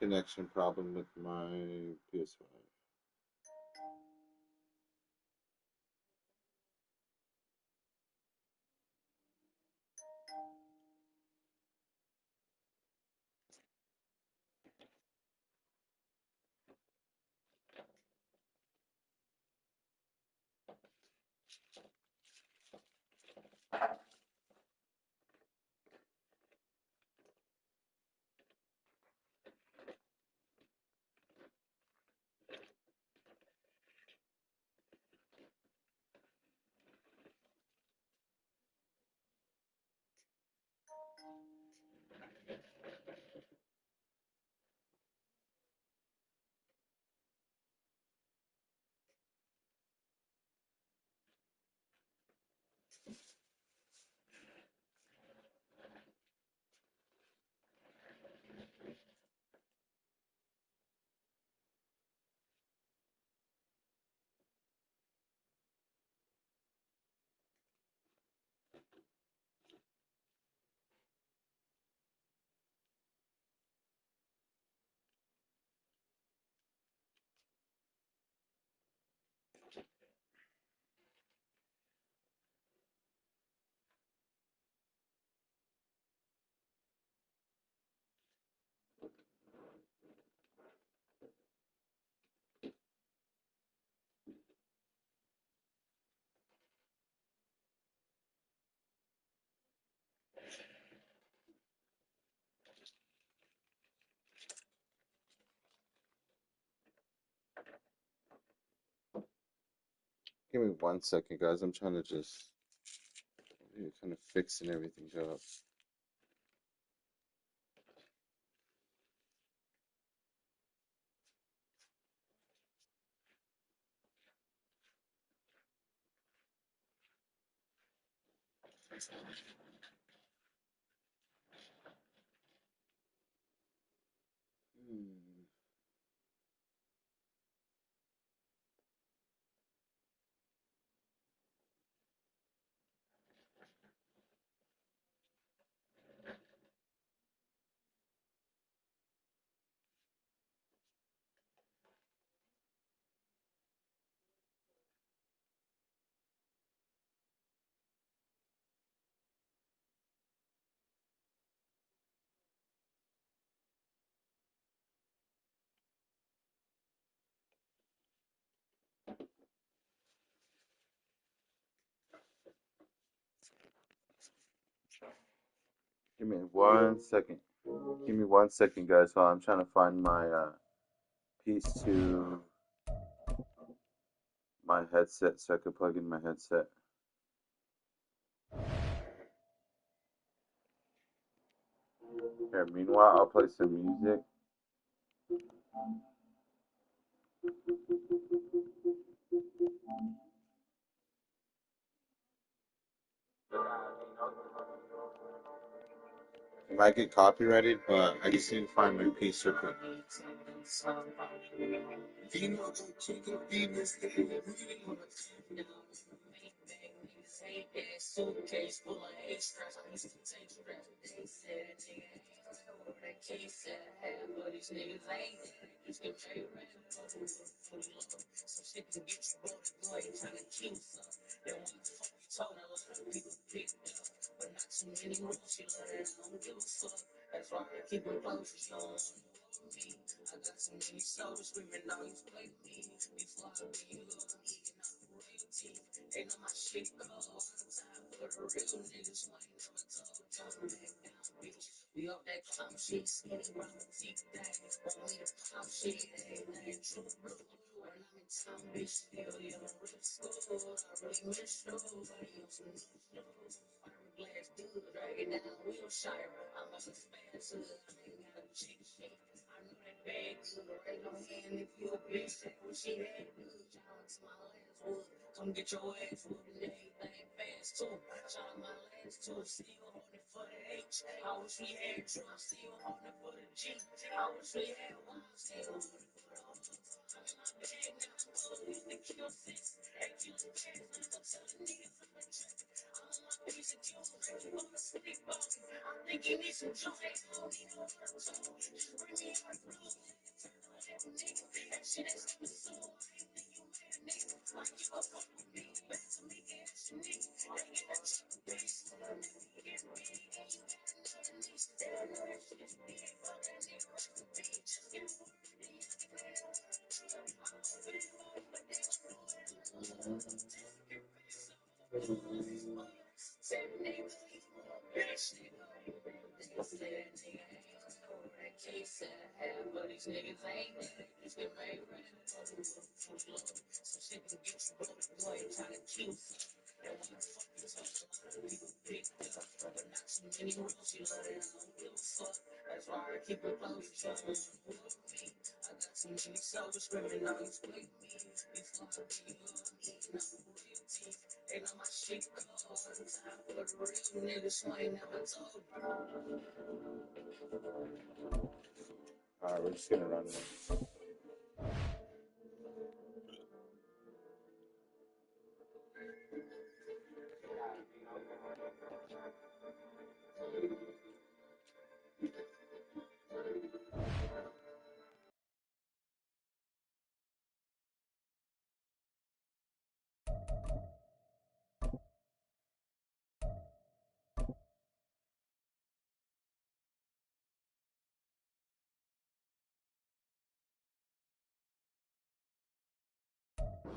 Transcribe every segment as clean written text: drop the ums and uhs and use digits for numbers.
connection problem with my PS5. Give me 1 second, guys. I'm trying to just kind of fixing everything up. Hmm. Give me 1 second. Give me 1 second, guys. While I'm trying to find my piece to my headset so I can plug in my headset. Here, meanwhile, I'll play some music. It might get copyrighted, but I just need to find my piece real quick. All right, we're just gonna run this.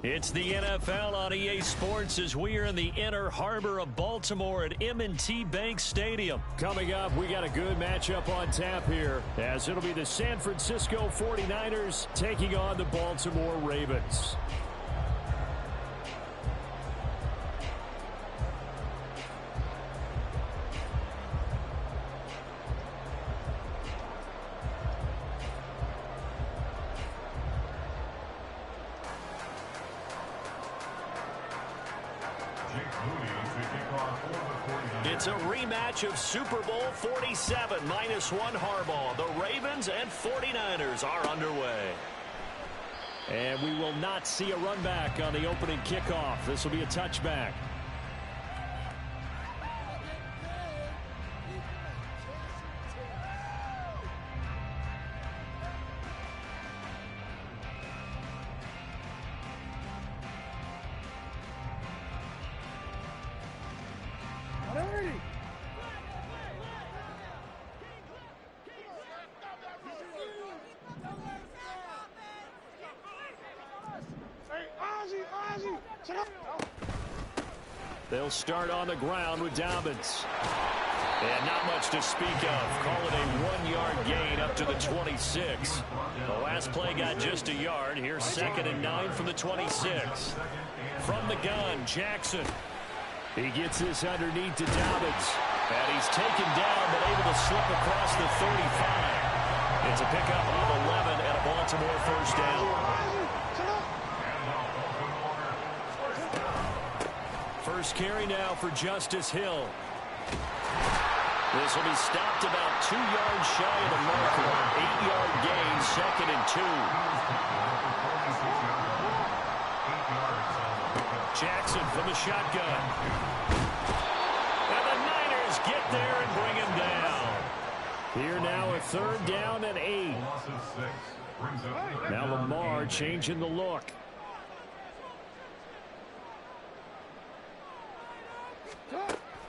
It's the NFL on EA Sports as we are in the inner harbor of Baltimore at M&T Bank Stadium. Coming up, we got a good matchup on tap here, as it'll be the San Francisco 49ers taking on the Baltimore Ravens. It's a rematch of Super Bowl 47, -1 Harbaugh. The Ravens and 49ers are underway. And we will not see a run back on the opening kickoff. This will be a touchback. They'll start on the ground with Dobbins. And not much to speak of. Call it a 1-yard gain up to the 26. The last play got just a yard. Here's 2nd and 9 from the 26. From the gun, Jackson. He gets this underneath to Dobbins. And he's taken down, but able to slip across the 35. It's a pickup of 11 and a Baltimore first down. First carry now for Justice Hill. This will be stopped about 2 yards shy of the marker. 8-yard gain, 2nd and 2. Jackson from the shotgun. And the Niners get there and bring him down. Here now a 3rd down and 8. Now Lamar changing the look.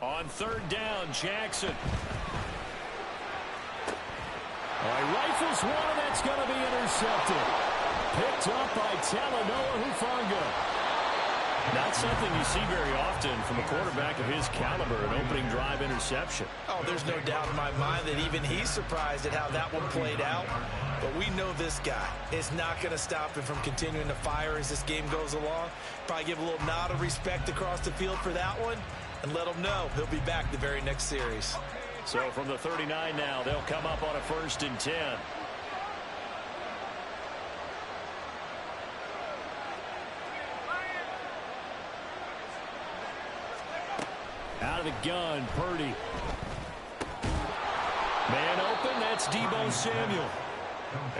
On 3rd down, Jackson. All right, rifles one, that's going to be intercepted. Picked up by Talanoa Hufanga. Not something you see very often from a quarterback of his caliber, an opening drive interception. Oh, there's no doubt in my mind that even he's surprised at how that one played out. But we know this guy is not going to stop him from continuing to fire as this game goes along. Probably give a little nod of respect across the field for that one. And let him know he'll be back the very next series. So from the 39 now, they'll come up on a 1st and 10. Out of the gun, Purdy. Man open, that's Deebo Samuel.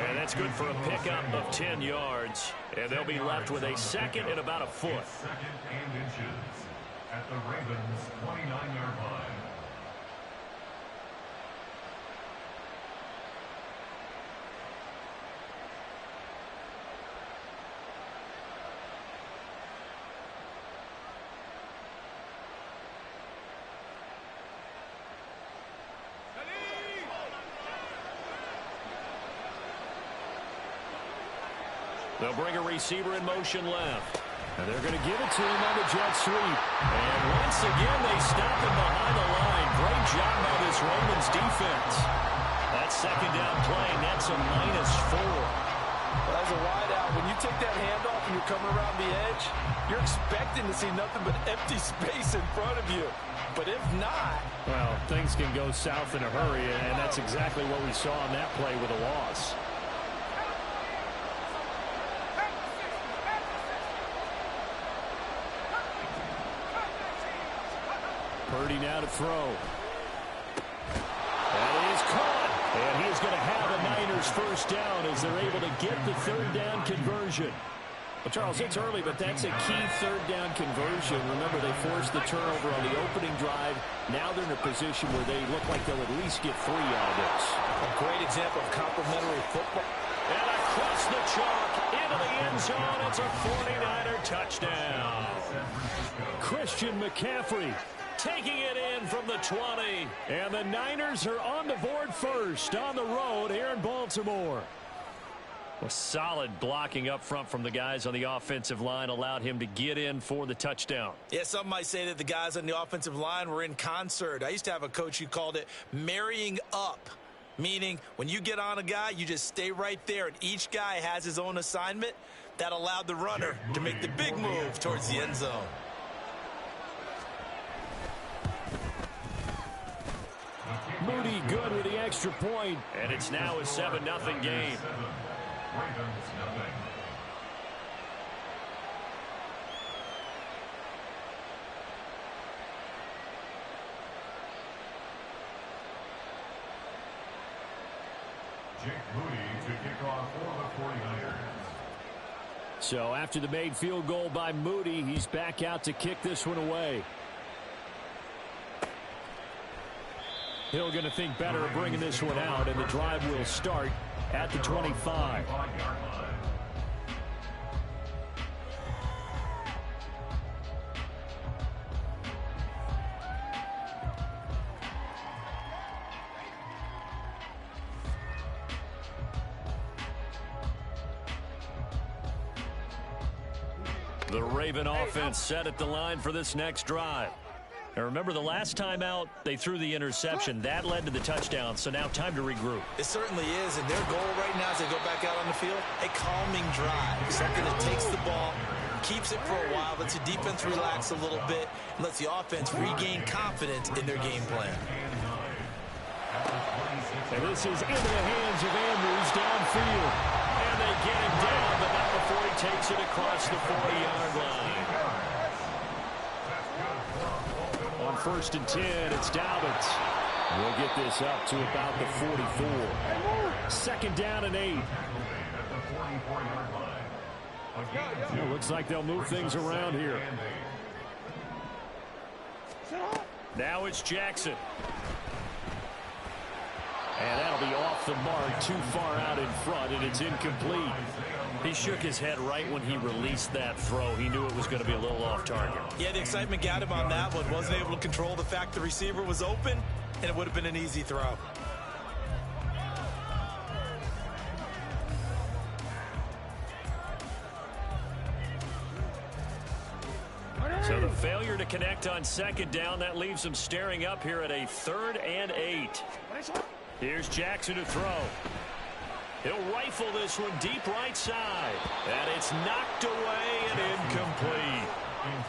And that's good for a pickup of 10 yards. And they'll be left with a 2nd and about a foot. at the Ravens' 29-yard line. They'll bring a receiver in motion left. And they're going to give it to him on the jet sweep. And once again, they stop him behind the line. Great job by this Ravens defense. That second down play, that's a -4. Well, as a wideout, when you take that handoff and you're coming around the edge, you're expecting to see nothing but empty space in front of you. But if not... Well, things can go south in a hurry, and that's exactly what we saw on that play with a loss. Purdy now to throw. That is caught. And he is going to have a Niners first down as they're able to get the third down conversion. Well, Charles, it's early, but that's a key third down conversion. Remember, they forced the turnover on the opening drive. Now they're in a position where they look like they'll at least get 3 out of this. A great example of complementary football. And across the chalk, into the end zone. It's a 49er touchdown. Christian McCaffrey taking it in from the 20. And the Niners are on the board first on the road here in Baltimore. Well, solid blocking up front from the guys on the offensive line allowed him to get in for the touchdown. Yeah, some might say that the guys on the offensive line were in concert. I used to have a coach who called it marrying up, meaning when you get on a guy, you just stay right there, and each guy has his own assignment. That allowed the runner to make the big move towards the end zone. Moody good with the extra point, and it's now a 7-0 game. Ravens nothing. Jake Moody to kick off for the 49ers. So after the made field goal by Moody, he's back out to kick this one away. Hill going to think better of bringing this one out, and the drive will start at the 25. The Raven offense set at the line for this next drive. And remember, the last time out, they threw the interception. That led to the touchdown, so now time to regroup. It certainly is, and their goal right now as they go back out on the field, a calming drive. Something that takes the ball, keeps it for a while, lets the defense relax a little bit, and lets the offense regain confidence in their game plan. And this is into the hands of Andrews downfield. And they get him down, but not before he takes it across the 40-yard line. On 1st and 10, it's Dobbins. We'll get this up to about the 44. 2nd down and 8. It looks like they'll move things around here. Now it's Jackson. And that'll be off the mark, too far out in front, and it's incomplete. He shook his head right when he released that throw. He knew it was going to be a little off target. Yeah, the excitement got him on that one. Wasn't able to control the fact the receiver was open, and it would have been an easy throw. So the failure to connect on 2nd down, that leaves him staring up here at a 3rd and 8. Here's Jackson to throw. He'll rifle this one deep right side. And it's knocked away and incomplete.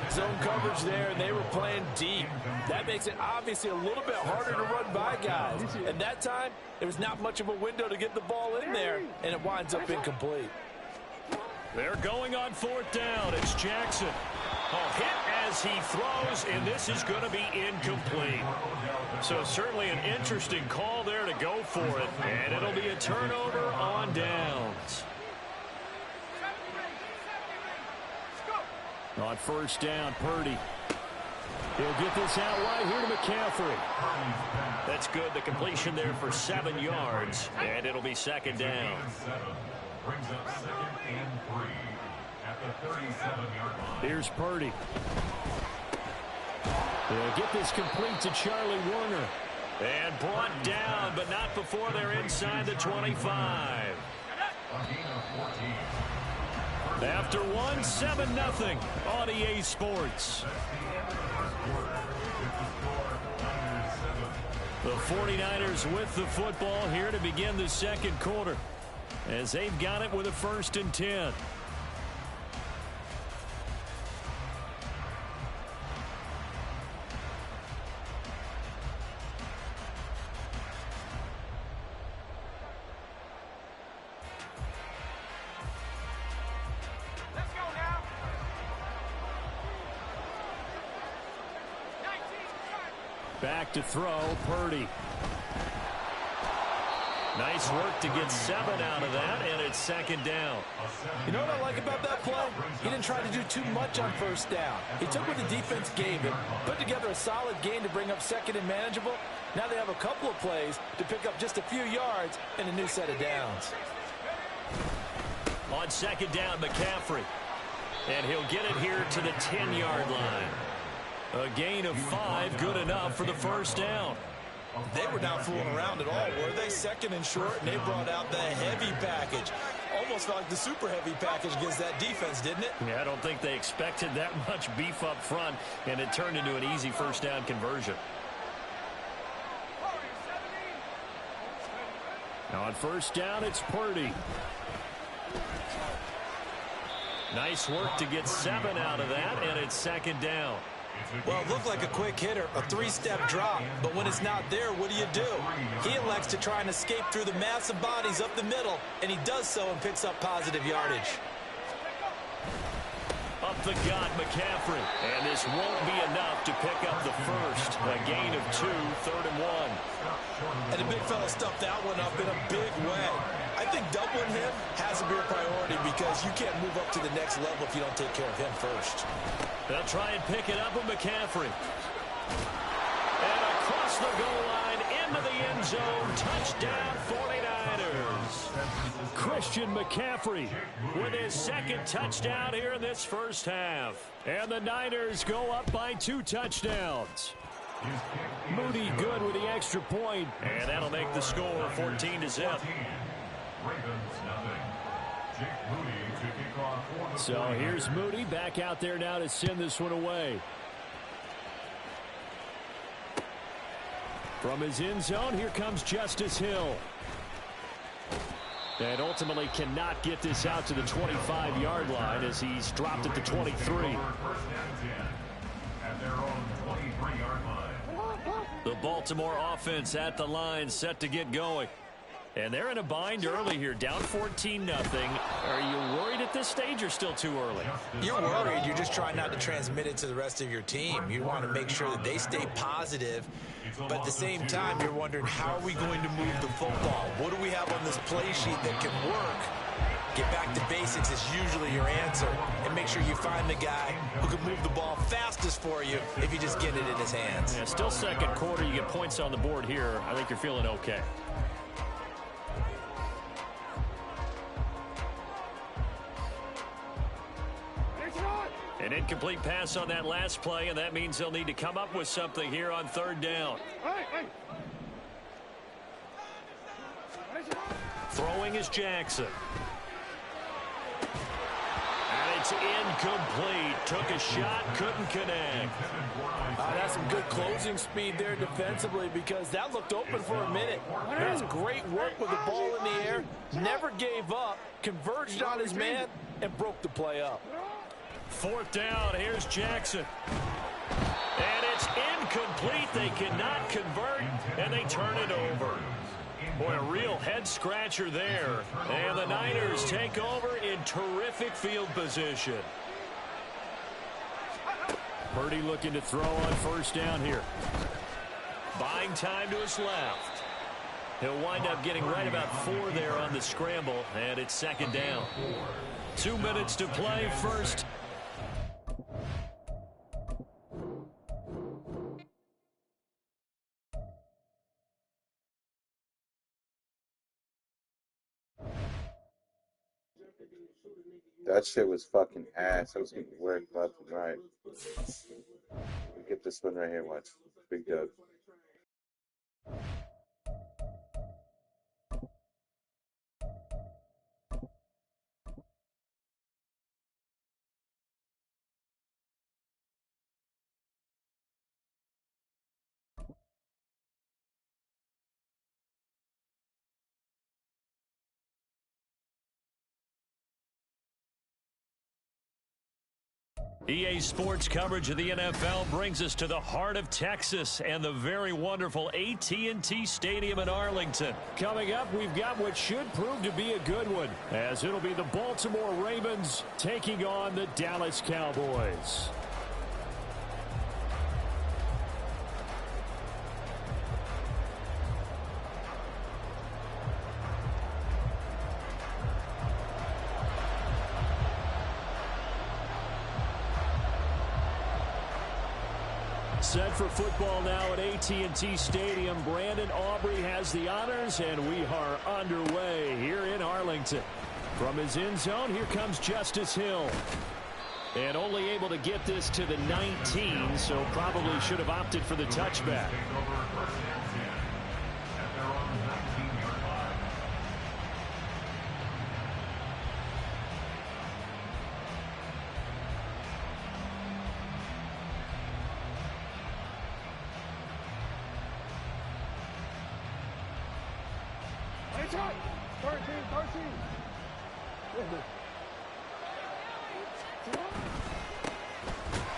Zone coverage there, and they were playing deep. That makes it obviously a little bit harder to run by guys. And that time, there was not much of a window to get the ball in there, and it winds up incomplete. They're going on 4th down. It's Jackson. A hit as he throws, and this is going to be incomplete. So certainly an interesting call there to go for it, and it'll be a turnover on downs. On 1st down, Purdy. He'll get this out wide here to McCaffrey. That's good. The completion there for 7 yards, and it'll be second down. Brings up 2nd and 3 at the 37-yard line. Here's Purdy. They'll get this complete to Charlie Warner. And brought down, but not before they're inside the 25. After one, 7-0 on EA Sports. The 49ers with the football here to begin the second quarter, as they've got it with a 1st and 10. Back to throw, Purdy. Nice work to get 7 out of that, and it's second down. You know what I like about that play? He didn't try to do too much on 1st down. He took what the defense gave him, put together a solid gain to bring up 2nd and manageable. Now they have a couple of plays to pick up just a few yards and a new set of downs. On 2nd down, McCaffrey. And he'll get it here to the 10-yard line. A gain of 5, good enough for the 1st down. They were not fooling around at all, were they? 2nd and short, and they brought out the heavy package. Almost felt like the super heavy package against that defense, didn't it? Yeah, I don't think they expected that much beef up front, and it turned into an easy 1st down conversion. Now on 1st down, it's Purdy. Nice work to get 7 out of that, and it's second down. Well, it looked like a quick hitter, a 3-step drop, but when it's not there, what do? He elects to try and escape through the massive bodies up the middle, and he does so and picks up positive yardage. Up the gut, McCaffrey, and this won't be enough to pick up the first. A gain of 2, 3rd and 1. And the big fella stuffed that one up in a big way. I think doubling him has to be a priority because you can't move up to the next level if you don't take care of him first. They'll try and pick it up with McCaffrey. And across the goal line, into the end zone, touchdown 49ers. Christian McCaffrey with his 2nd touchdown here in this 1st half. And the Niners go up by 2 touchdowns. Moody good with the extra point, and that'll make the score 14-0. So here's Moody back out there now to send this one away. From his end zone, here comes Justice Hill. And ultimately cannot get this out to the 25-yard line as he's dropped at the 23. The Baltimore offense at the line, set to get going. And they're in a bind early here, down 14-0. Are you worried at this stage or still too early? You're worried. You're just trying not to transmit it to the rest of your team. You want to make sure that they stay positive. But at the same time, you're wondering, how are we going to move the football? What do we have on this play sheet that can work? Get back to basics is usually your answer. And make sure you find the guy who can move the ball fastest for you if you just get it in his hands. Yeah, still second quarter. You get points on the board here. I think you're feeling okay. An incomplete pass on that last play, and that means they'll need to come up with something here on 3rd down. Throwing is Jackson. And it's incomplete. Took a shot, couldn't connect. That's some good closing speed there defensively because that looked open for a minute. That's great work with the ball in the air. Never gave up, converged on his man, and broke the play up. 4th down, here's Jackson. And it's incomplete. They cannot convert, and they turn it over. Boy, a real head-scratcher there. And the Niners take over in terrific field position. Purdy looking to throw on 1st down here. Buying time to his left. He'll wind up getting right about 4 there on the scramble, and it's 2nd down. 2 minutes to play first. That shit was fucking ass. I was getting worked left and right. We get this one right here, watch. Big dub. EA Sports coverage of the NFL brings us to the heart of Texas and the very wonderful AT&T Stadium in Arlington. Coming up, we've got what should prove to be a good one, as it'll be the Baltimore Ravens taking on the Dallas Cowboys. Set for football now at AT&T Stadium. Brandon Aubrey has the honors, and we are underway here in Arlington. From his end zone, here comes Justice Hill. And only able to get this to the 19, so probably should have opted for the touchback.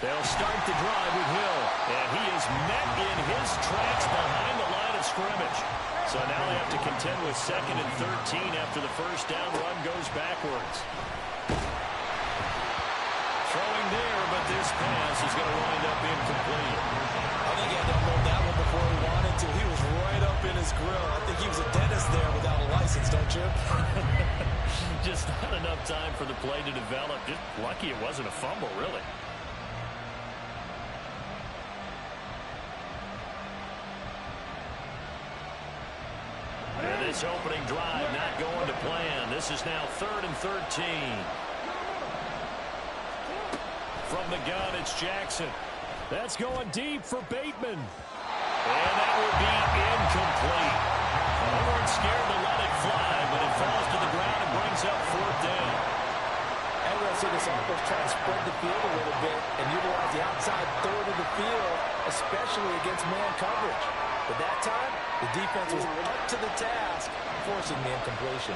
They'll start the drive with Hill, and he is met in his tracks behind the line of scrimmage. So now they have to contend with 2nd and 13 after the first down run goes backwards. Throwing there, but this pass is going to wind up incomplete. I think he had to hold that one before he wanted to. He was right up in his grill. I think he was a dentist there without a license, don't you? Just not enough time for the play to develop. Just lucky it wasn't a fumble, really. And this opening drive not going to plan. This is now 3rd and 13. From the gun, it's Jackson. That's going deep for Bateman. And that would be incomplete. They weren't scared to let it fly, but it falls to the ground and brings up 4th down. And we'll see this offense try to spread the field a little bit and utilize the outside third of the field, especially against man coverage. But that time, the defense was up to the task, forcing the incompletion.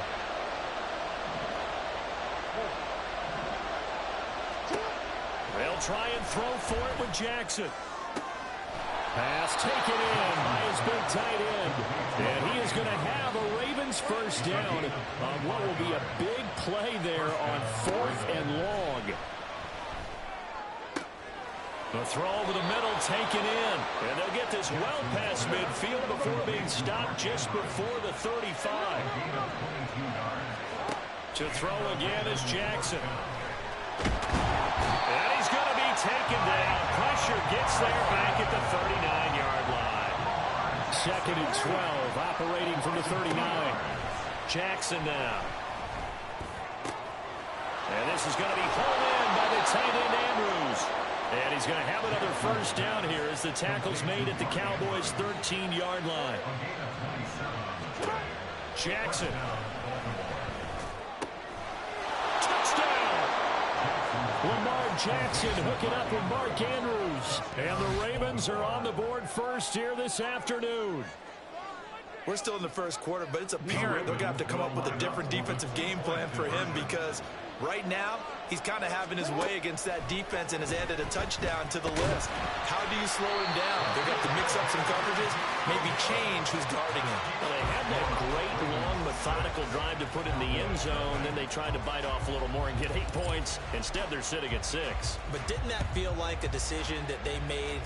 They'll try and throw for it with Jackson. Pass taken in by his big tight end. And he is going to have a Ravens first down on what will be a big play there on 4th and long. The throw over the middle taken in. And they'll get this well past midfield before being stopped just before the 35. To throw again is Jackson. And he's going to be taken down. Pressure gets there back at the 39-yard line. 2nd and 12, operating from the 39. Jackson now. And this is going to be pulled in by the tight end Andrews. And he's going to have another first down here as the tackle's made at the Cowboys' 13-yard line. Jackson. Lamar Jackson hooking up with Mark Andrews. And the Ravens are on the board first here this afternoon. We're still in the first quarter, but it's apparent they're going to have to come up with a different defensive game plan for him because right now he's kind of having his way against that defense and has added a touchdown to the list. How do you slow him down? They're going to have to mix up some coverages, maybe change who's guarding him. Well, they had that great, long, methodical drive to put in the end zone. Then they tried to bite off a little more and get 8 points. Instead, they're sitting at 6. But didn't that feel like a decision that they made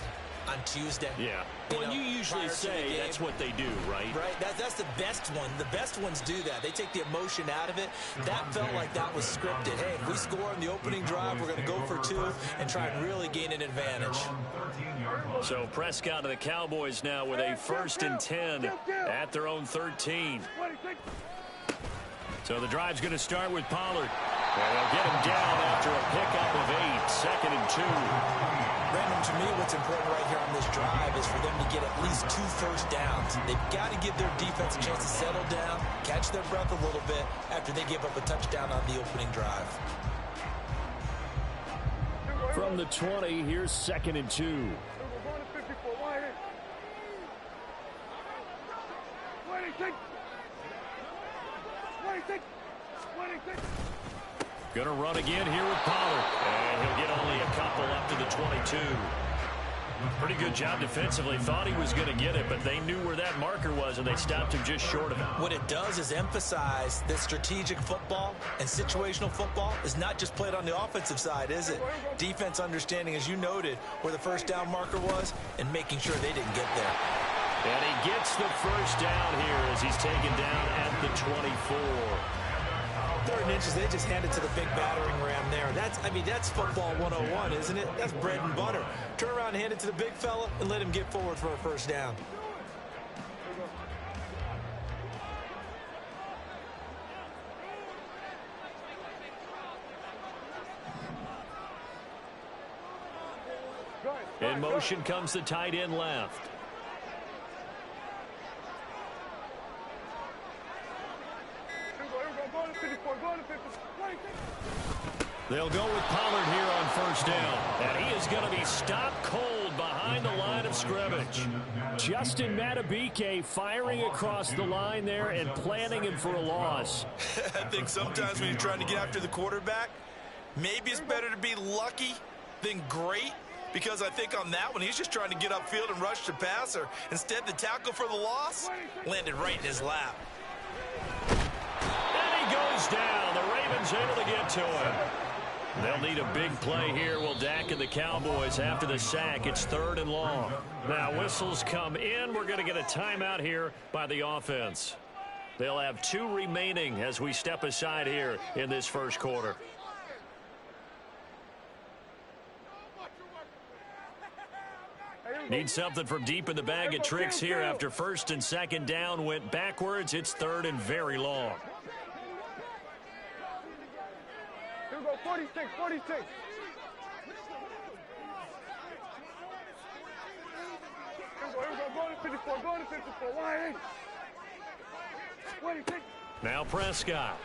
on Tuesday? Yeah. Well, you usually say that's what they do, right? Right. That's the best one. The best ones do that. They take the emotion out of it. That felt like that was scripted. Hey, if we score in the opening drive, we're going to go for 2 and try and really gain an advantage. So Prescott and the Cowboys now with a 1st and 10 at their own 13. So the drive's going to start with Pollard. And they'll get him down after a pickup of 8, 2nd and 2. Brandon, to me, what's important right here on this drive is for them to get at least 2 first downs. They've got to give their defense a chance to settle down, catch their breath a little bit after they give up a touchdown on the opening drive. From the 20, here's 2nd and 2. Going to run again here with Pollard. And he'll get only a couple up to the 22. Pretty good job defensively. Thought he was going to get it, but they knew where that marker was, and they stopped him just short of it. What it does is emphasize that strategic football and situational football is not just played on the offensive side, is it? Defense understanding, as you noted, where the first down marker was and making sure they didn't get there. And he gets the first down here as he's taken down at the 24. 3rd and inches, they just hand it to the big battering ram there. That's football 101, isn't it? That's bread and butter. Turn around and hand it to the big fella and let him get forward for a first down. In motion comes the tight end left. They'll go with Pollard here on first down. And he is going to be stopped cold behind the line of scrimmage. Justin Matabike firing across the line there and planning him for a loss. I think sometimes when you're trying to get after the quarterback, maybe it's better to be lucky than great. Because I think on that one, he's just trying to get upfield and rush the passer. Instead, the tackle for the loss landed right in his lap. And he goes down. The Ravens able to get to him. They'll need a big play here. Will Dak and the Cowboys after the sack. It's 3rd and long. Now whistles come in. We're going to get a timeout here by the offense. They'll have 2 remaining as we step aside here in this first quarter. Need something from deep in the bag of tricks here after 1st and 2nd down went backwards. It's 3rd and very long. Here we go, 46, 46. Here we go, going to 54, going to 54. Why? 26. Now Prescott.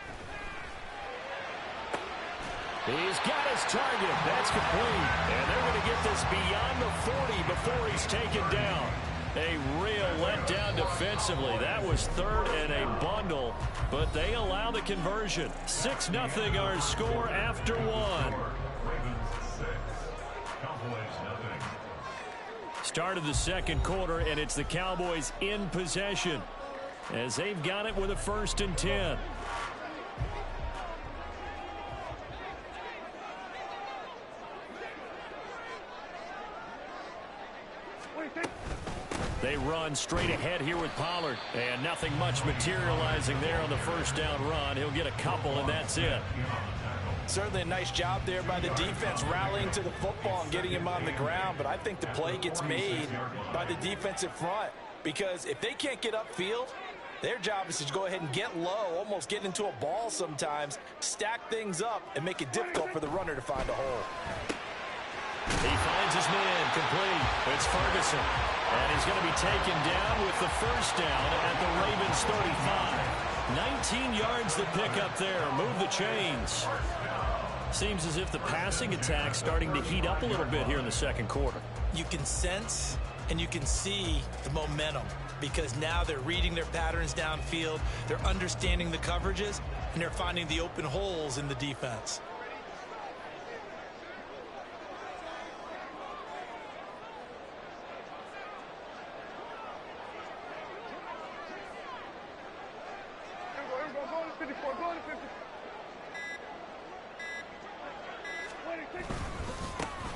He's got his target. That's complete. And they're going to get this beyond the 40 before he's taken down. A real letdown defensively. That was 3rd and a bundle, but they allow the conversion. 6-0 our score after 1. Start of the second quarter, and it's the Cowboys in possession as they've got it with a 1st and 10. They run straight ahead here with Pollard, and nothing much materializing there on the first down run. He'll get a couple, and that's it. Certainly a nice job there by the defense rallying to the football and getting him on the ground, but I think the play gets made by the defensive front because if they can't get upfield, their job is to go ahead and get low, almost get into a ball sometimes, stack things up, and make it difficult for the runner to find a hole. He finds his man complete. It's Ferguson. And he's going to be taken down with the first down at the Ravens 35. 19 yards the pickup there. Move the chains. Seems as if the passing attack's starting to heat up a little bit here in the second quarter. You can sense and you can see the momentum because now they're reading their patterns downfield. They're understanding the coverages, and they're finding the open holes in the defense.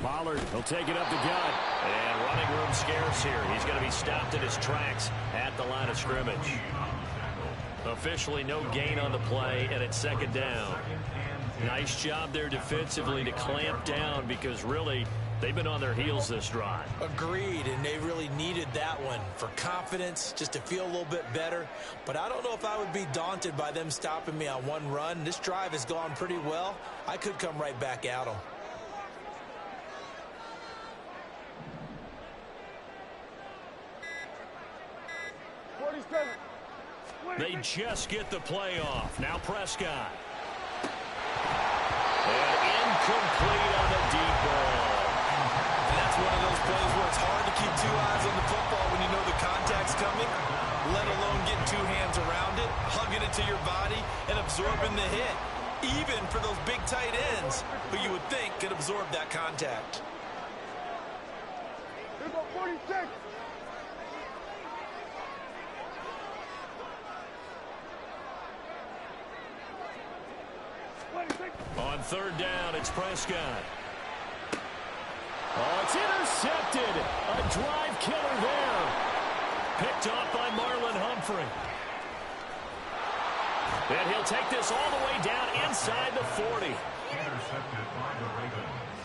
Pollard, he'll take it up the gut. And running room scarce here. He's going to be stopped in his tracks at the line of scrimmage. Officially no gain on the play, and it's 2nd down. Nice job there defensively to clamp down because really They've been on their heels this drive. Agreed, and they really needed that one for confidence, just to feel a little bit better. But I don't know if I would be daunted by them stopping me on one run. This drive has gone pretty well. I could come right back at them. They just get the play off. Now Prescott. And incomplete on the deep ball. And that's one of those plays where it's hard to keep two eyes on the football when you know the contact's coming, let alone getting two hands around it, hugging it to your body, and absorbing the hit. Even for those big tight ends who you would think could absorb that contact. Here's a 46. On third down, it's Prescott. Oh, it's intercepted. A drive killer there. Picked off by Marlon Humphrey. And he'll take this all the way down inside the 40. Intercepted by the Ravens.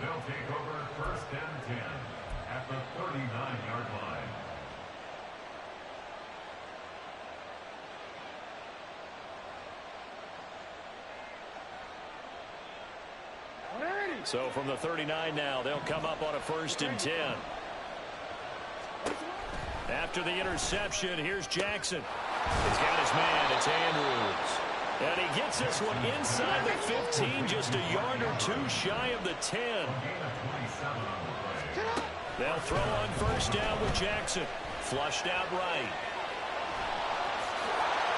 They'll take over first and 10 at the 39-yard line. So from the 39 now, they'll come up on a first and 10. After the interception, here's Jackson. He's got his man. It's Andrews. And he gets this one inside the 15, just a yard or two shy of the 10. They'll throw on first down with Jackson. Flushed out right.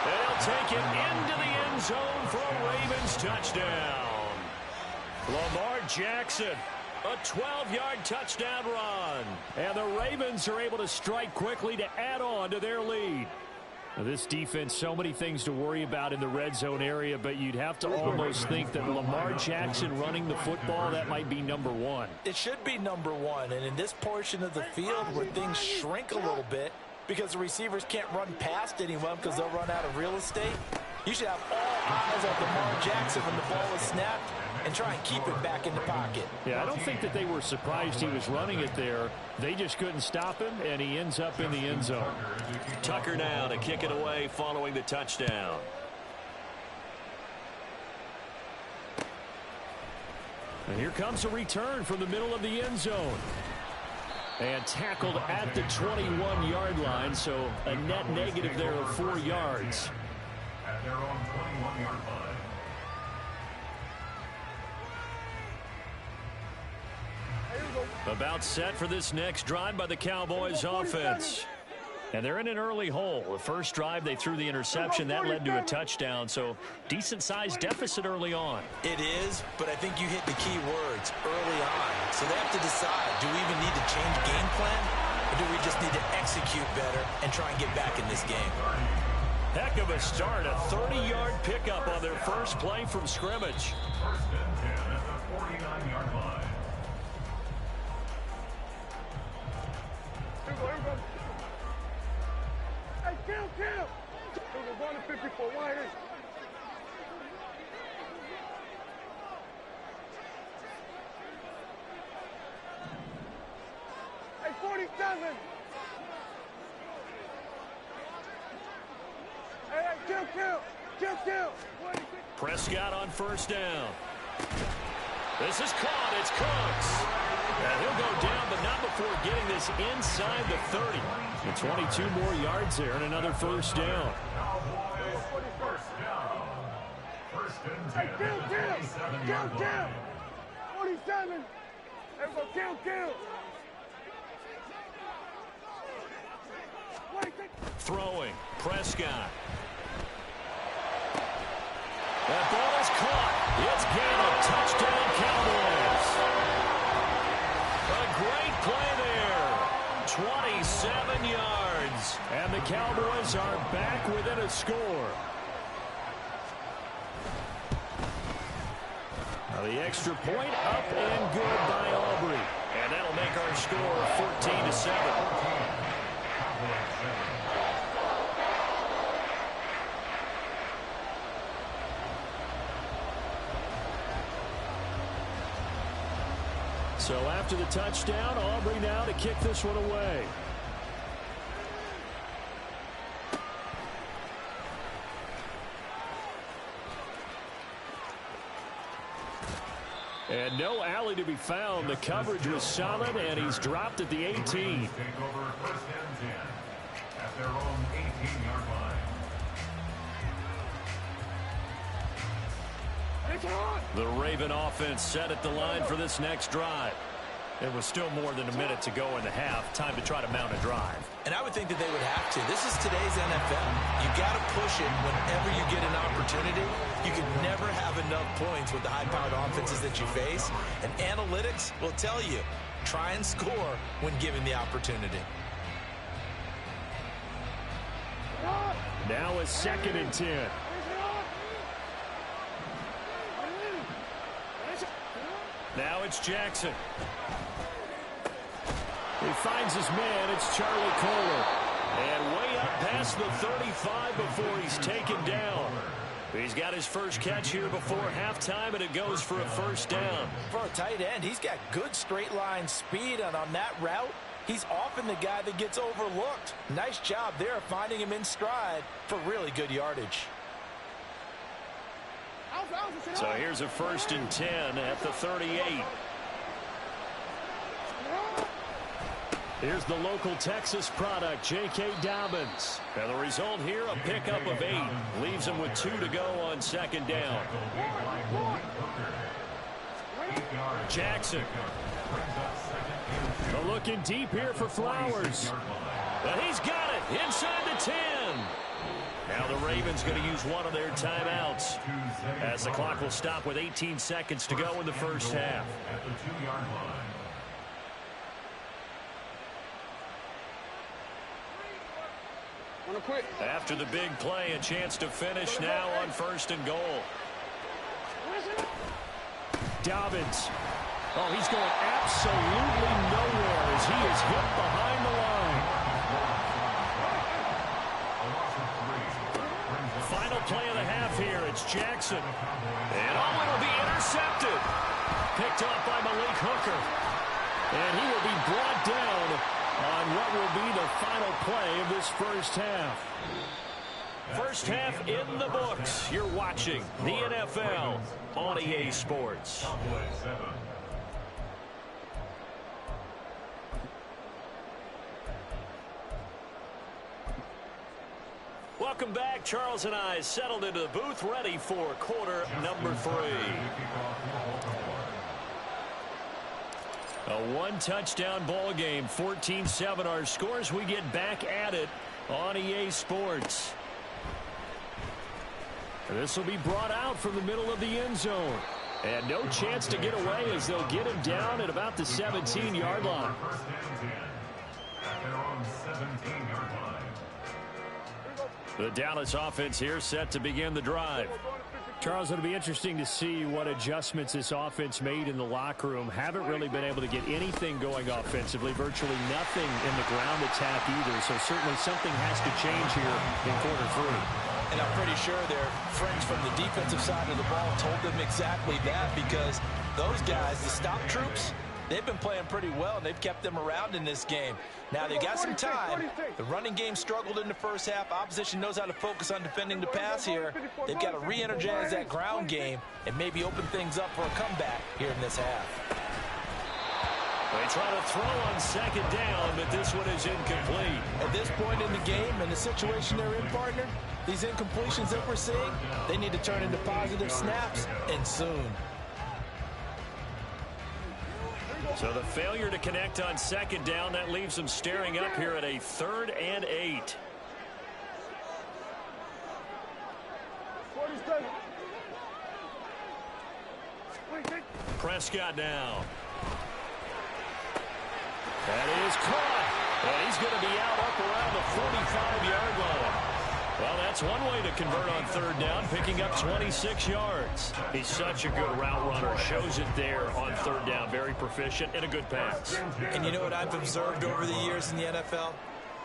They'll take it into the end zone for a Ravens touchdown. Lamar Jackson, a 12-yard touchdown run. And the Ravens are able to strike quickly to add on to their lead. Now, this defense, so many things to worry about in the red zone area, but you'd have to almost think that Lamar Jackson running the football, that might be number one. It should be number one, and in this portion of the field where things shrink a little bit because the receivers can't run past anyone because they'll run out of real estate, you should have all eyes on Lamar Jackson when the ball is snapped and try and keep it back in the pocket. Yeah, I don't think that they were surprised he was running it there. They just couldn't stop him, and he ends up in the end zone. Tucker now to kick it away following the touchdown. And here comes a return from the middle of the end zone. And tackled at the 21-yard line, so a net negative there of 4 yards. At their own 21-yard line. About set for this next drive by the Cowboys offense. And they're in an early hole. The first drive, they threw the interception. That led to a touchdown, so decent-sized deficit early on. It is, but I think you hit the key words early on. So they have to decide, do we even need to change game plan, or do we just need to execute better and try and get back in this game? Heck of a start, a 30-yard pickup on their first play from scrimmage. First and 10 at the 49-yard line. Here we go. Hey, kill. Here we go, 154, wide in. Hey, 47. Hey, kill. Prescott on first down. This is caught. It's Cooks. And he'll go down, but not before getting this inside the 30. And 22 more yards there and another first down. Cowboys first down. First and 10 Hey, at the 37-yard kill. line. 47. Here we go, kill. Throwing. Prescott. That ball is caught. It's gained. Touchdown, Cowboys. A great play there. 27 yards. And the Cowboys are back within a score. Now the extra point up and good by Aubrey. And that'll make our score 14-7. So after the touchdown, Aubrey now to kick this one away. And no alley to be found. The coverage was solid, and he's dropped at the 18. Take over first and 10 at their own 18-yard line. The Raven offense set at the line for this next drive. There was still more than a minute to go in the half. Time to try to mount a drive. And I would think that they would have to. This is today's NFL. You got to push it whenever you get an opportunity. You can never have enough points with the high-powered offenses that you face. And analytics will tell you, try and score when given the opportunity. Now a 2nd and 10. Now it's Jackson. He finds his man. It's Charlie Kohler. And way up past the 35 before he's taken down. He's got his first catch here before halftime, and it goes for a first down. For a tight end, he's got good straight line speed, and on that route, he's often the guy that gets overlooked. Nice job there finding him in stride for really good yardage. So here's a 1st and 10 at the 38. Here's the local Texas product, J.K. Dobbins. And the result here, a pickup of 8. Leaves him with 2 to go on 2nd down. Jackson. Looking deep here for Flowers. And he's got it inside the 10. Now the Ravens going to use one of their timeouts as the clock will stop with 18 seconds to go in the first half. At the 2-yard line. After the big play, a chance to finish now on 1st and goal. Dobbins. Oh, he's going absolutely nowhere as he is hit behind the line. Final play of the half here. It's Jackson. And oh, it'll be intercepted. Picked up by Malik Hooker. And he will be brought down on what will be the final play of this first half. First half in the books. You're watching the NFL on EA Sports. Welcome back. Charles and I settled into the booth, ready for quarter number 3. A one-touchdown ball game, 14-7 our scores. We get back at it on EA Sports. This will be brought out from the middle of the end zone. And no chance to get away as they'll get him down at about the 17-yard line. First and 10 at their own 17-yard line. The Dallas offense here set to begin the drive. Charles, it'll be interesting to see what adjustments this offense made in the locker room. Haven't really been able to get anything going offensively, virtually nothing in the ground attack either. So certainly something has to change here in quarter 3. And I'm pretty sure their friends from the defensive side of the ball told them exactly that, because those guys, the stop troops, they've been playing pretty well, and they've kept them around in this game. Now, they've got some time. The running game struggled in the first half. Opposition knows how to focus on defending the pass here. They've got to re-energize that ground game and maybe open things up for a comeback here in this half. They try to throw on 2nd down, but this one is incomplete. At this point in the game and the situation they're in, partner, these incompletions that we're seeing, they need to turn into positive snaps, and soon. So the failure to connect on 2nd down, that leaves them staring up here at a 3rd and 8. Prescott now. That is caught. And he's going to be out up around the 45-yard line. Well, that's one way to convert on 3rd down, picking up 26 yards. He's such a good route runner. Shows it there on 3rd down. Very proficient and a good pass. And you know what I've observed over the years in the NFL?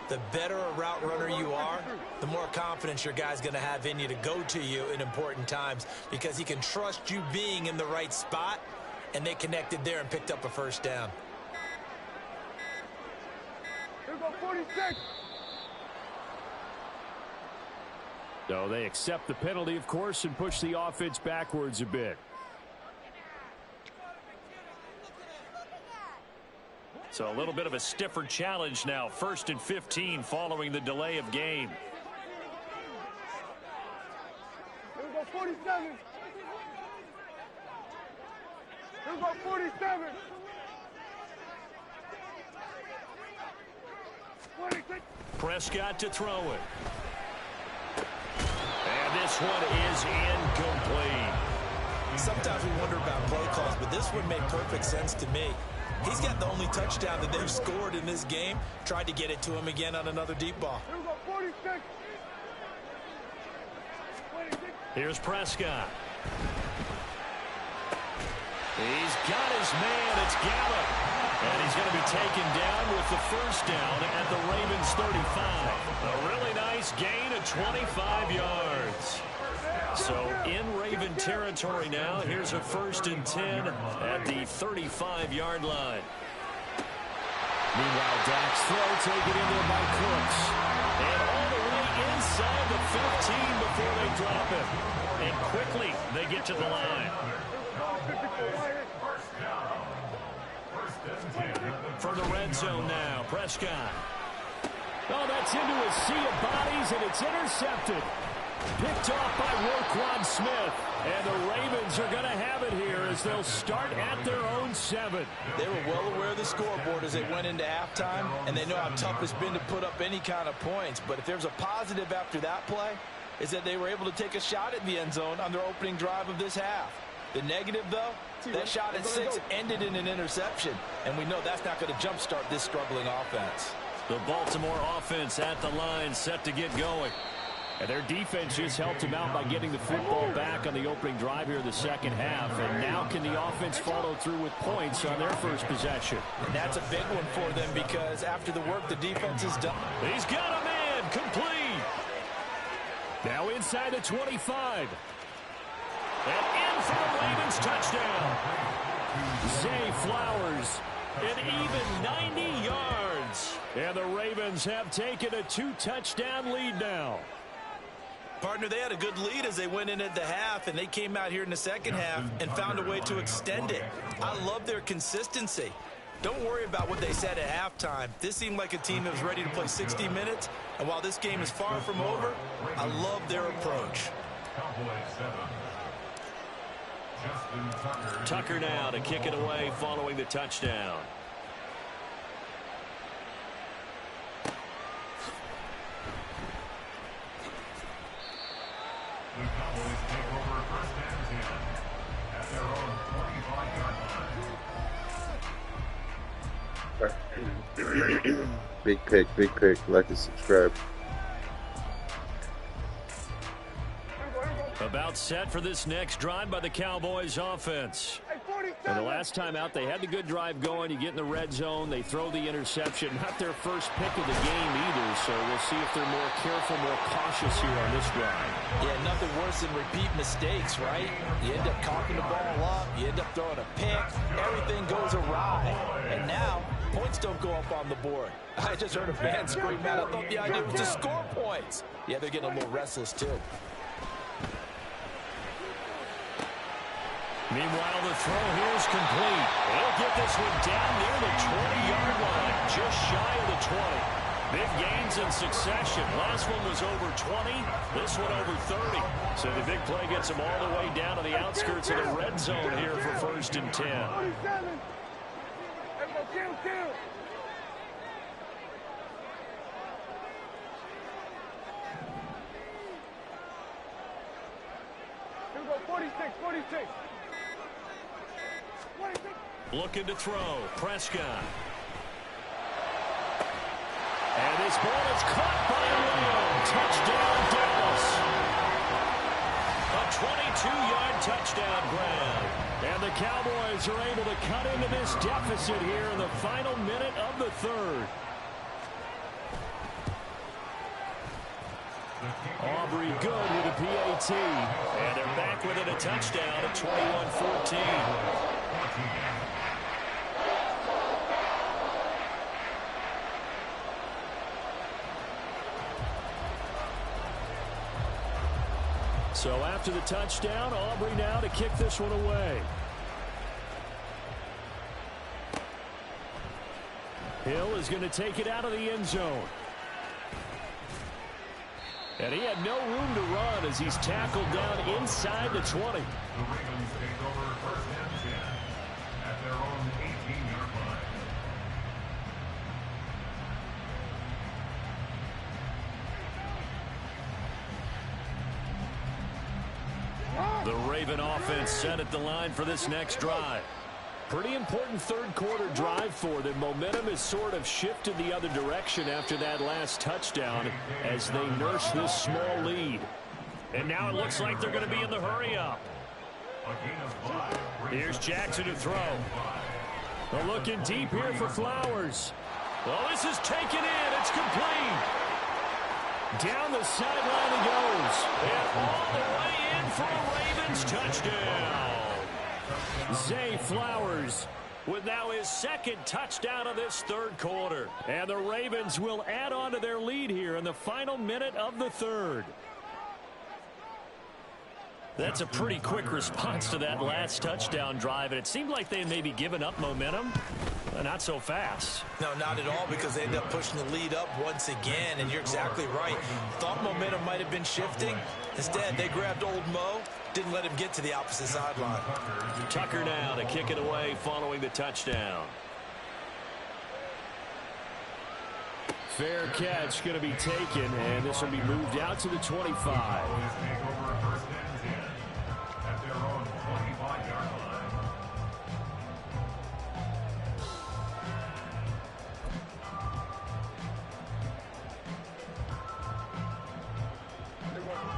The better a route runner you are, the more confidence your guy's going to have in you to go to you in important times, because he can trust you being in the right spot and they connected there and picked up a first down. Here we go, 46. So they accept the penalty, of course, and push the offense backwards a bit. So a little bit of a stiffer challenge now. 1st and 15 following the delay of game. Here we go, 47. Here we go, 47. 26. Prescott to throw it. And this one is incomplete. Sometimes we wonder about play calls, but this one made perfect sense to me. He's got the only touchdown that they've scored in this game. Tried to get it to him again on another deep ball. Here we go, 46. 26. Here's Prescott. He's got his man. It's Gallup. And he's going to be taken down with the first down at the Ravens 35. A really nice gain of 25 yards. So in Raven territory now. Here's a 1st and 10 at the 35-yard line. Meanwhile, Dak's throw taken in there by Cooks. And all the way inside the 15 before they drop him. And quickly they get to the line. From the red zone now, Prescott. Oh, that's into a sea of bodies, and it's intercepted. Picked off by Roquan Smith. And the Ravens are going to have it here as they'll start at their own 7. They were well aware of the scoreboard as they went into halftime, and they know how tough it's been to put up any kind of points. But if there's a positive after that play, is that they were able to take a shot at the end zone on their opening drive of this half. The negative, though, that shot at 6 ended in an interception, and we know that's not going to jumpstart this struggling offense. The Baltimore offense at the line, set to get going. And their defense just helped them out by getting the football back on the opening drive here in the second half. And now can the offense follow through with points on their first possession? And that's a big one for them because after the work the defense has done. He's got a man, complete. Now inside the 25. And in for the Ravens touchdown. Zay Flowers, an even 90 yards. And the Ravens have taken a 2-touchdown lead now. Partner, they had a good lead as they went in at the half, and they came out here in the second half and found a way to extend it. I love their consistency. Don't worry about what they said at halftime. This seemed like a team that was ready to play 60 minutes, and while this game is far from over, I love their approach. Tucker now to kick it away following the touchdown. The Cowboys take over 1st and 10 at their own 45-yard line. Big pick. Like and subscribe. About set for this next drive by the Cowboys offense. And the last time out, they had the good drive going. You get in the red zone, they throw the interception. Not their first pick of the game either, so we'll see if they're more careful, more cautious here on this drive. Yeah, nothing worse than repeat mistakes, right? You end up cocking the ball up, you end up throwing a pick, everything goes awry. And now, points don't go up on the board. I just heard a fan scream out. I thought the idea was to score points. Yeah, they're getting a little restless, too. Meanwhile, the throw here is complete. They'll get this one down near the 20-yard line, just shy of the 20. Big gains in succession. Last one was over 20. This one over 30. So the big play gets them all the way down to the outskirts of the red zone here for 1st and 10. 47. Everybody kill. Here we go, 46. Looking to throw. Prescott. And this ball is caught by Lamb. Touchdown, Dallas. A 22-yard touchdown grab. And the Cowboys are able to cut into this deficit here in the final minute of the 3rd. Aubrey good with a PAT. And they're back within a touchdown at 21-14. So after the touchdown, Aubrey now to kick this one away. Hill is going to take it out of the end zone. And he had no room to run as he's tackled down inside the 20. The Ravens take over first and 10 at their own 18-yard line. The Raven offense set at the line for this next drive. Pretty important third quarter drive for them. Momentum has sort of shifted the other direction after that last touchdown as they nurse this small lead. And now it looks like they're going to be in the hurry up. Here's Jackson to throw. They're looking deep here for Flowers. Well, this is taken in. It's complete. Down the sideline he goes. And all the way in for a Ravens touchdown. Zay Flowers with now his second touchdown of this third quarter. And the Ravens will add on to their lead here in the final minute of the third. That's a pretty quick response to that last touchdown drive, and it seemed like they had maybe given up momentum. Not so fast. No, not at all, because they ended up pushing the lead up once again, and you're exactly right. Thought momentum might have been shifting. Instead, they grabbed old Mo, didn't let him get to the opposite sideline. Tucker now to kick it away following the touchdown. Fair catch going to be taken, and this will be moved out to the 25.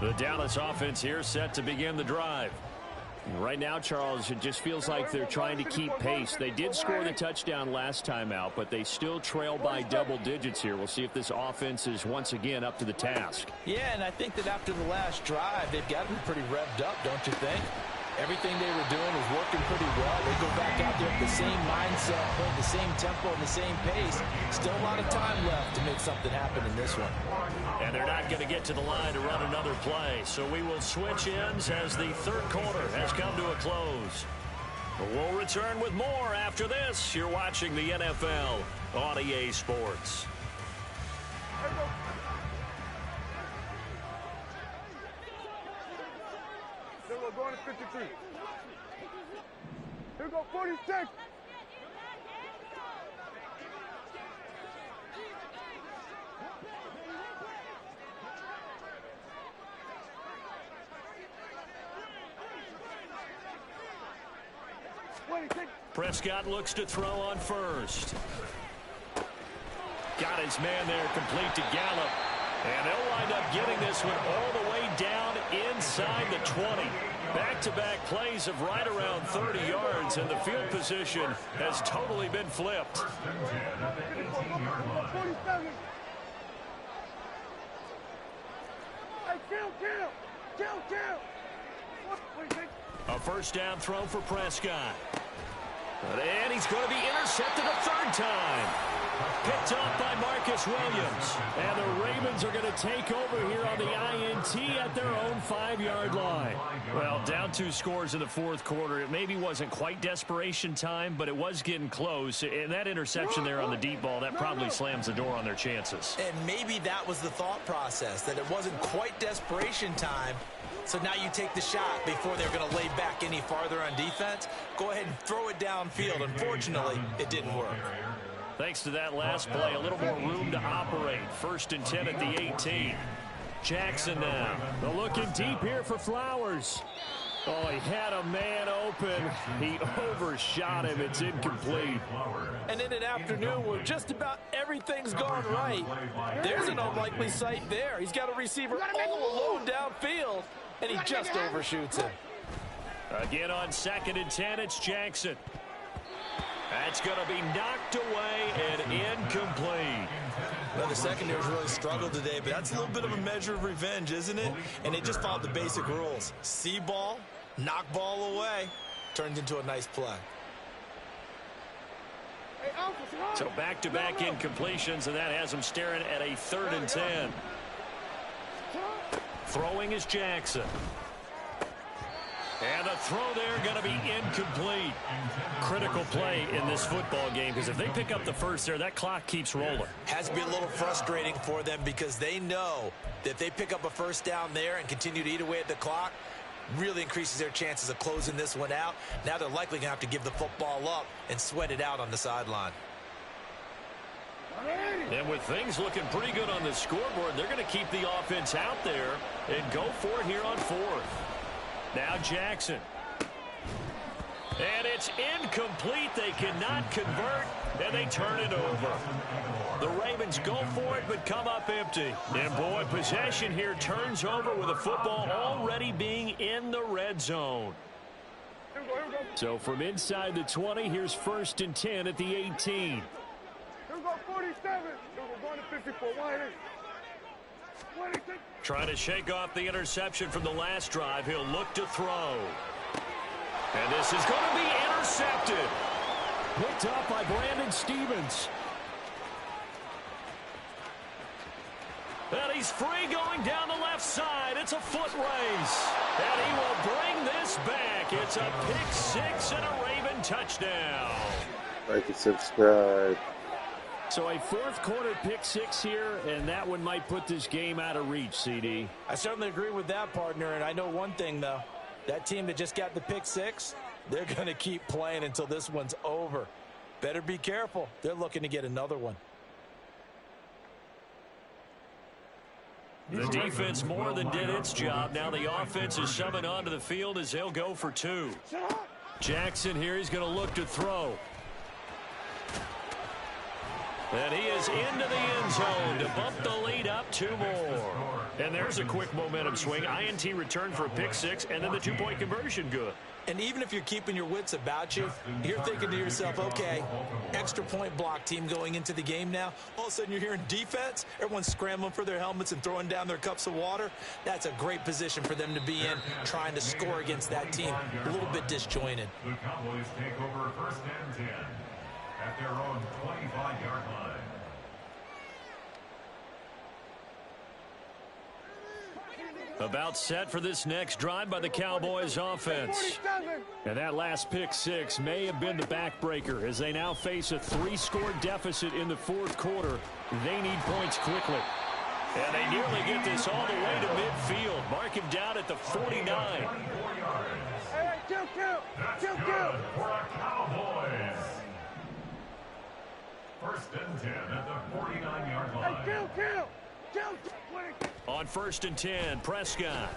The Dallas offense here set to begin the drive. Right now, Charles, it just feels like they're trying to keep pace. They did score the touchdown last time out, but they still trail by double digits here. We'll see if this offense is once again up to the task. Yeah, and I think that after the last drive, they've got to be pretty revved up, don't you think? Everything they were doing was working pretty well. They go back out there with the same mindset, playing the same tempo and the same pace. Still a lot of time left to make something happen in this one. And they're not going to get to the line to run another play. So we will switch ends as the third quarter has come to a close. We'll return with more after this. You're watching the NFL on EA Sports. We're going to 53. Here we go, 46. Prescott looks to throw on first. Got his man there complete to Gallup. And they'll wind up getting this one all the way down inside the 20. Back-to-back plays of right around 30 yards, and the field position has totally been flipped. A first down throw for Prescott. And he's going to be intercepted a third time. Picked off by Marcus Williams. And the Ravens are going to take over here on the INT at their own 5-yard line. Well, down 2 scores in the fourth quarter. It maybe wasn't quite desperation time, but it was getting close. And that interception there on the deep ball, that probably slams the door on their chances. And maybe that was the thought process, that it wasn't quite desperation time. So now you take the shot before they're going to lay back any farther on defense. Go ahead and throw it downfield. Unfortunately, it didn't work. Thanks to that last play, a little more room to operate. 1st and 10 at the 18. Jackson now. They're looking deep here for Flowers. Oh, he had a man open. He overshot him. It's incomplete. And in an afternoon where just about everything's gone right, there's an unlikely sight there. He's got a receiver all alone downfield, and he just overshoots him. Again on 2nd and 10, it's Jackson. That's going to be knocked away and incomplete. Well, the secondary's really struggled today, but that's a little bit of a measure of revenge, isn't it? And they just followed the basic rules. See ball, knock ball away, turns into a nice play. So back-to-back incompletions, and that has him staring at a 3rd and 10. Throwing is Jackson. And the throw there going to be incomplete. Critical play in this football game, because if they pick up the first there, that clock keeps rolling. Has to be a little frustrating for them, because they know that if they pick up a first down there and continue to eat away at the clock, really increases their chances of closing this one out. Now they're likely going to have to give the football up and sweat it out on the sideline. And with things looking pretty good on the scoreboard, they're going to keep the offense out there and go for it here on 4th. Now Jackson. And it's incomplete. They cannot convert, and they turn it over. The Ravens go for it, but come up empty. And, boy, possession here turns over with the football already being in the red zone. So from inside the 20, here's 1st and 10 at the 18. Here we go, 47. We're going to 54. Trying to shake off the interception from the last drive. He'll look to throw. And this is going to be intercepted. Picked up by Brandon Stevens. And he's free going down the left side. It's a foot race. And he will bring this back. It's a pick 6 and a Raven touchdown. Like and subscribe. So a 4th quarter pick 6 here, and that one might put this game out of reach, CD. I certainly agree with that, partner, and I know one thing, though. That team that just got the pick 6, they're going to keep playing until this one's over. Better be careful. They're looking to get another one. The defense more than did its job. Now the offense is summoned onto the field as they'll go for 2. Jackson here, he's going to look to throw. And he is into the end zone to bump the lead up 2 more. And there's a quick momentum swing. INT return for a pick 6, and then the 2-point conversion good. And even if you're keeping your wits about you, you're thinking to yourself, okay, extra point block team going into the game now. All of a sudden you're hearing defense. Everyone's scrambling for their helmets and throwing down their cups of water. That's a great position for them to be in, trying to score against that team. A little bit disjointed. The Cowboys take over 1st and 10 at their own 25-yard line. About set for this next drive by the Cowboys offense. And that last pick 6 may have been the backbreaker as they now face a 3-score deficit in the 4th quarter. They need points quickly. And they nearly get this all the way to midfield. Mark him down at the 49. Hey, kill. That's good for our Cowboys. 1st and 10 at the 49-yard line. Hey, kill. On 1st and 10, Prescott.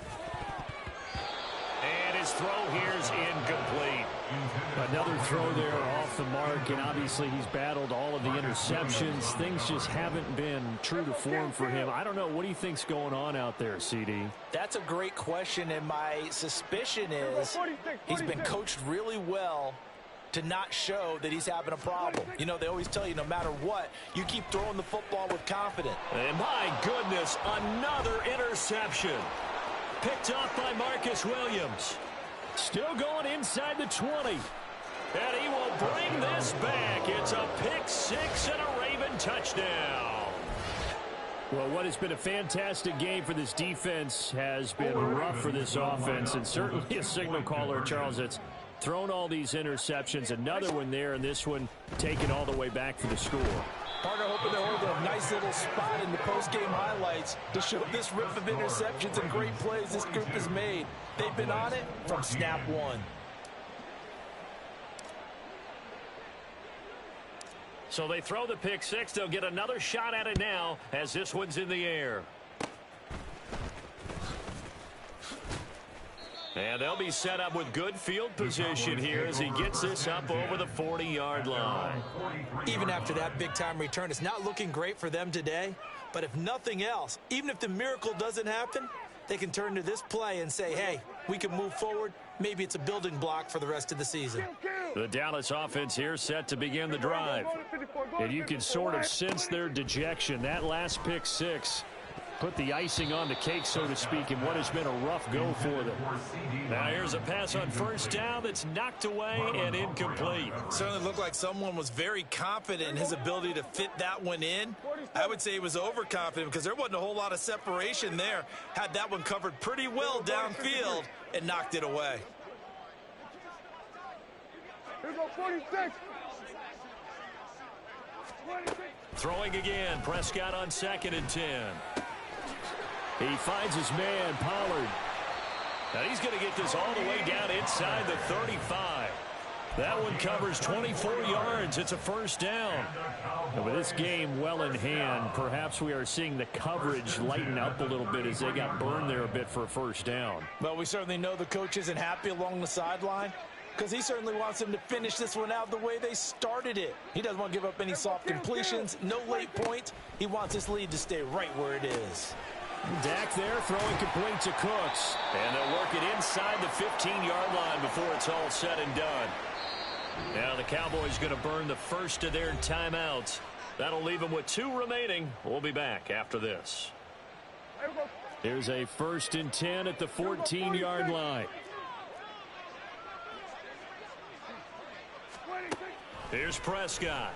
And his throw here's incomplete. Another throw there off the mark, and obviously he's battled all of the interceptions. Things just haven't been true to form for him. I don't know. What do you think's going on out there, CD? That's a great question, and my suspicion is he's been coached really well to not show that he's having a problem. You know, they always tell you no matter what, you keep throwing the football with confidence. And my goodness, another interception. Picked off by Marcus Williams. Still going inside the 20. And he will bring this back. It's a pick 6 and a Raven touchdown. Well, what has been a fantastic game for this defense has been rough for this offense, and certainly a signal caller, Charles, that's thrown all these interceptions. Another one there, and this one taken all the way back for the score. Partner hoping to hold a nice little spot in the post-game highlights to show this rip of interceptions and great plays this group has made. They've been on it from snap 1. So they throw the pick 6. They'll get another shot at it now as this one's in the air. And they'll be set up with good field position here as he gets this up over the 40-yard line. Even after that big-time return, it's not looking great for them today. But if nothing else, even if the miracle doesn't happen, they can turn to this play and say, hey, we can move forward. Maybe it's a building block for the rest of the season. The Dallas offense here set to begin the drive. And you can sort of sense their dejection. That last pick 6 put the icing on the cake, so to speak, in what has been a rough go for them. Now here's a pass on first down that's knocked away and incomplete. Certainly looked like someone was very confident in his ability to fit that one in. I would say he was overconfident because there wasn't a whole lot of separation there. Had that one covered pretty well downfield and knocked it away. Here we go, 46. Throwing again, Prescott on 2nd and 10. He finds his man, Pollard. Now he's going to get this all the way down inside the 35. That one covers 24 yards. It's a first down. And with this game well in hand, perhaps we are seeing the coverage lighten up a little bit as they got burned there a bit for a first down. Well, we certainly know the coach isn't happy along the sideline because he certainly wants them to finish this one out the way they started it. He doesn't want to give up any soft completions, no late points. He wants this lead to stay right where it is. Dak there throwing complete to Cooks. And they'll work it inside the 15-yard line before it's all said and done. Now the Cowboys going to burn the first of their timeouts. That'll leave them with 2 remaining. We'll be back after this. Here's a 1st and 10 at the 14-yard line. Here's Prescott.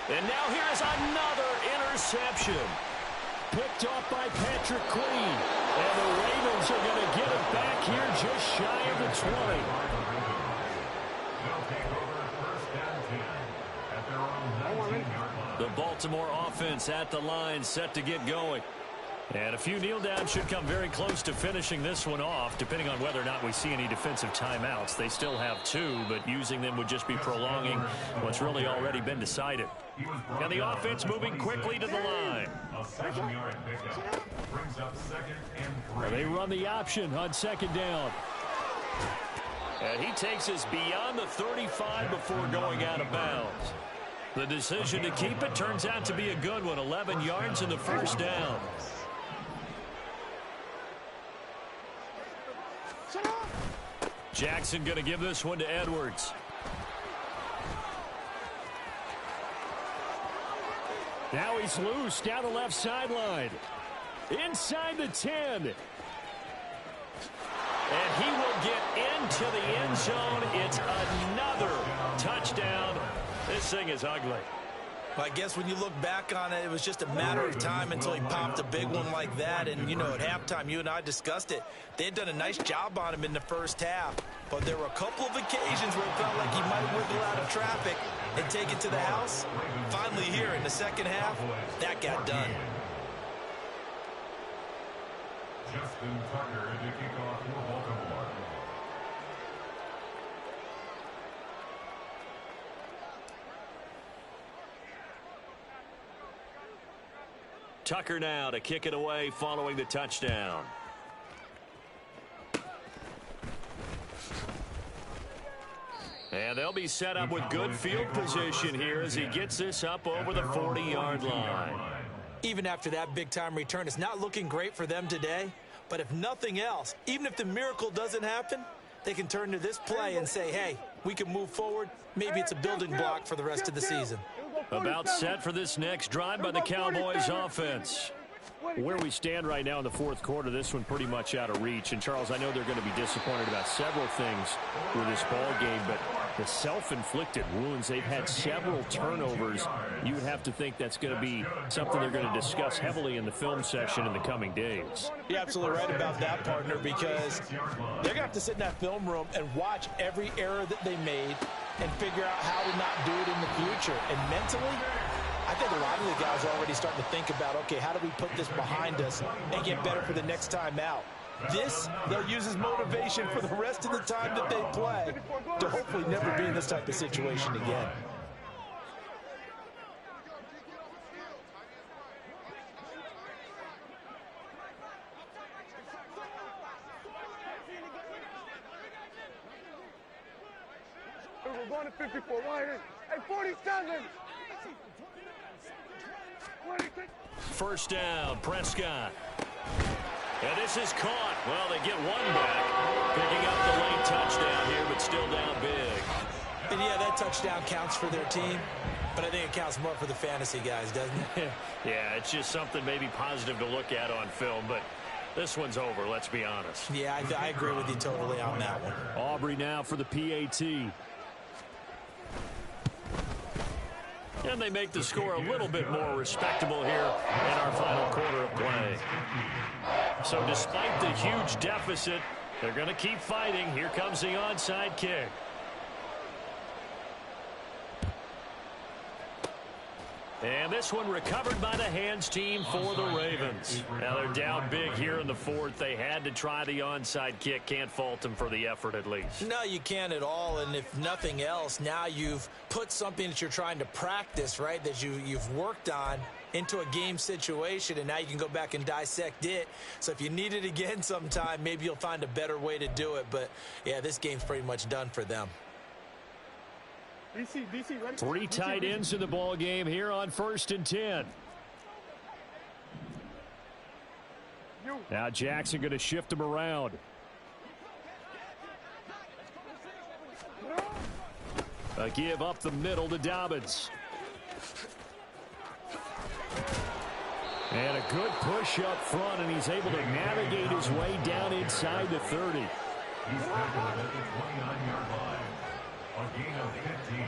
And now here's another interception. Picked off by Patrick Queen. And the Ravens are going to get it back here just shy of the 20. The Baltimore offense at the line, set to get going. And a few kneel downs should come very close to finishing this one off, depending on whether or not we see any defensive timeouts. They still have 2, but using them would just be prolonging what's really already been decided. And the offense moving quickly to the line. They run the option on 2nd down. And he takes us beyond the 35 before going out of bounds. The decision to keep it turns out to be a good one. 11 yards in the first down. Jackson going to give this one to Edwards. Now he's loose down the left sideline. Inside the 10. And he will get into the end zone. It's another touchdown. This thing is ugly. Well, I guess when you look back on it, it was just a matter of time until he popped a big one like that. And, you know, at halftime, you and I discussed it. They had done a nice job on him in the first half. But there were a couple of occasions where it felt like he might wiggle out of traffic and take it to the house. Finally here in the second half, that got done. Justin Tucker to kick off for Baltimore. Tucker now to kick it away following the touchdown. And they'll be set up with good field position here as he gets this up over the 40-yard line. Even after that big-time return, it's not looking great for them today. But if nothing else, even if the miracle doesn't happen, they can turn to this play and say, hey, we can move forward. Maybe it's a building block for the rest of the season. About set for this next drive by the Cowboys offense. Where we stand right now in the fourth quarter, this one pretty much out of reach. And, Charles, I know they're going to be disappointed about several things with this ball game, but the self-inflicted wounds, they've had several turnovers. You would have to think that's going to be something they're going to discuss heavily in the film session in the coming days. You're absolutely right about that, partner, because they're going to have to sit in that film room and watch every error that they made and figure out how to not do it in the future. And mentally, I think a lot of the guys are already starting to think about, okay, how do we put this behind us and get better for the next time out? This, they'll use as motivation for the rest of the time that they play to hopefully never be in this type of situation again. We're going to 54. Hey, 47. First down, Prescott. And this is caught. Well, they get one back. Picking up the late touchdown here, but still down big. And yeah, that touchdown counts for their team, but I think it counts more for the fantasy guys, doesn't it? Yeah, it's just something maybe positive to look at on film, but this one's over, let's be honest. Yeah, I agree with you totally on that one. Aubrey now for the PAT. And they make the score a little bit more respectable here in our final quarter of play. So despite the huge deficit, they're going to keep fighting. Here comes the onside kick. And this one recovered by the hands team for the Ravens. Now they're down big here in the fourth. They had to try the onside kick. Can't fault them for the effort at least. No, you can't at all. And if nothing else, now you've put something that you're trying to practice, right, that you've worked on into a game situation, and now you can go back and dissect it. So if you need it again sometime, maybe you'll find a better way to do it. But, yeah, this game's pretty much done for them. DC, ready? Three tight ends in the ball game here on 1st and 10. Now Jackson going to shift him around. A give up the middle to Dobbins. And a good push up front, and he's able to navigate his way down inside the 30. He's tackled at the 29-yard line. A gain of 15.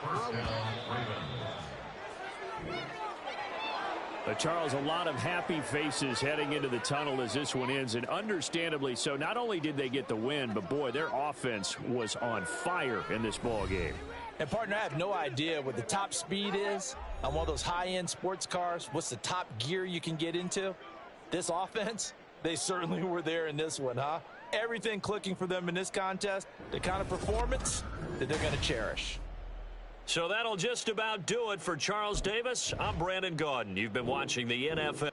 First down, Ravens. Charles, a lot of happy faces heading into the tunnel as this one ends, and understandably so. Not only did they get the win, but boy, their offense was on fire in this ball game. And, partner, I have no idea what the top speed is on one of those high-end sports cars. What's the top gear you can get into? This offense, they certainly were there in this one, huh? Everything clicking for them in this contest, the kind of performance that they're going to cherish. So that'll just about do it for Charles Davis. I'm Brandon Gaudin. You've been watching the NFL.